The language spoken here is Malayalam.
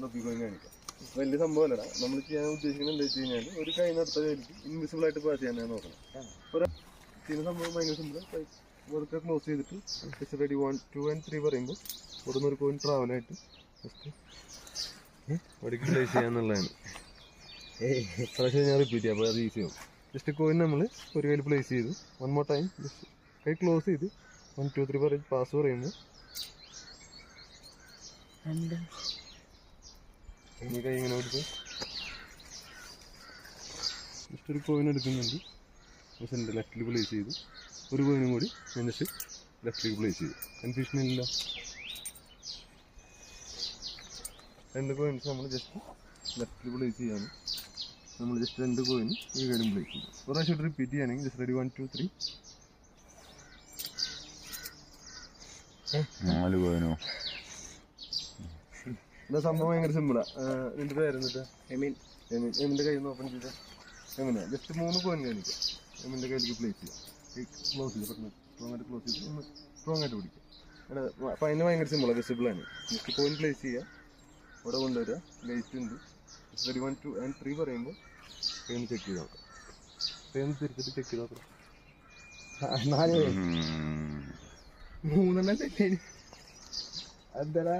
തൊപ്പിക്കോയിൻ കാണിക്കാം. വലിയ സംഭവമല്ലടാ. നമ്മൾ ചെയ്യാൻ ഉദ്ദേശിക്കുന്നത് എന്താ വെച്ച് കഴിഞ്ഞാൽ ഒരു കൈ അടുത്ത കയ്യിലേക്ക് ഇൻവിസിബിൾ ആയിട്ട് പാസ് ചെയ്യാൻ നോക്കണം. ചെയ്യുന്ന സംഭവം ഭയങ്കര സിമ്പിൾ. വെറുതെ ക്ലോസ് ചെയ്തിട്ട് ജസ്റ്റ് റെഡി 1 2 and 3 പറയുമ്പോൾ ഇവിടുന്ന് ഒരു കോയിൻ ട്രാവലായിട്ട് ജസ്റ്റ് ഒടുക്കി പ്ലേസ് ചെയ്യാന്നുള്ളതാണ്. പ്രാവശ്യം ഞാൻ റിപ്പീറ്റ് ചെയ്യാം, അപ്പോൾ അത് ഈസി ആവും. ജസ്റ്റ് കോയിൻ നമ്മൾ ഒരു കയ്യിൽ പ്ലേസ് ചെയ്തു. 1 more ടൈം ജസ്റ്റ് കൈ ക്ലോസ് ചെയ്ത് 1 2 3 പറയും പാസ് പറയുമ്പോൾ കൈ ഇങ്ങനെ കൊടുത്ത് ജസ്റ്റ് ഒരു കോയിൻ എടുക്കുന്നുണ്ട്. ജസ്റ്റ് ലെഫ്റ്റിൽ പ്ലേസ് ചെയ്തു. ഒരു കോയിനും കൂടി ഞാൻ ജസ്റ്റ് ലെഫ്റ്റിലേക്ക് പ്ലേസ് ചെയ്തു. കൺഫ്യൂഷൻ ഇല്ല. 2 കോയിൻസ് നമ്മൾ ജസ്റ്റ് ലെഫ്റ്റിൽ പ്ലേസ് ചെയ്യാണ്. നമ്മൾ ജസ്റ്റ് 2 കോയിൻ ഈ കയ്യിലും പ്ലേസ് ചെയ്യും. ഒരു പ്രാവശ്യം റിപ്പീറ്റ് ചെയ്യുകയാണെങ്കിൽ ജസ്റ്റ് റെഡി 1 2 3 4 കോയിനോ. എന്താ സംഭവം ഭയങ്കര സിമ്പിളാ. നിന്റെ പേരെന്നിട്ട് എമിൻ്റെ കയ്യിൽ നിന്ന് ഓപ്പൺ ചെയ്താൽ എങ്ങനെയാ ജസ്റ്റ് 3 കോയിൻ കാണിക്കാം. എമിൻ്റെ കയ്യിലേക്ക് പ്ലേസ് ചെയ്യാം. ക്ലോസ് ചെയ്ത് പെട്ടെന്ന് സ്ട്രോങ് ആയിട്ട് ക്ലോസ് ചെയ്ത് ഒന്ന് സ്ട്രോങ് ആയിട്ട് പിടിക്കുക. അപ്പോൾ അതിന് ഭയങ്കര സിമ്പിളാണ്, വിസിബിളാണ്. ജസ്റ്റ് കോയിൻ പ്ലേസ് ചെയ്യുക, ഇവിടെ കൊണ്ടുവരിക. ലൈറ്റ് ഉണ്ട്. റെഡി 1 2 and 3 പറയുമ്പോൾ പേന്ന് ചെക്ക് ചെയ്ത് നോക്കാം. പേന്ന് തിരിച്ചിട്ട് ചെക്ക് ചെയ്ത് നോക്കാം. 3 എന്താ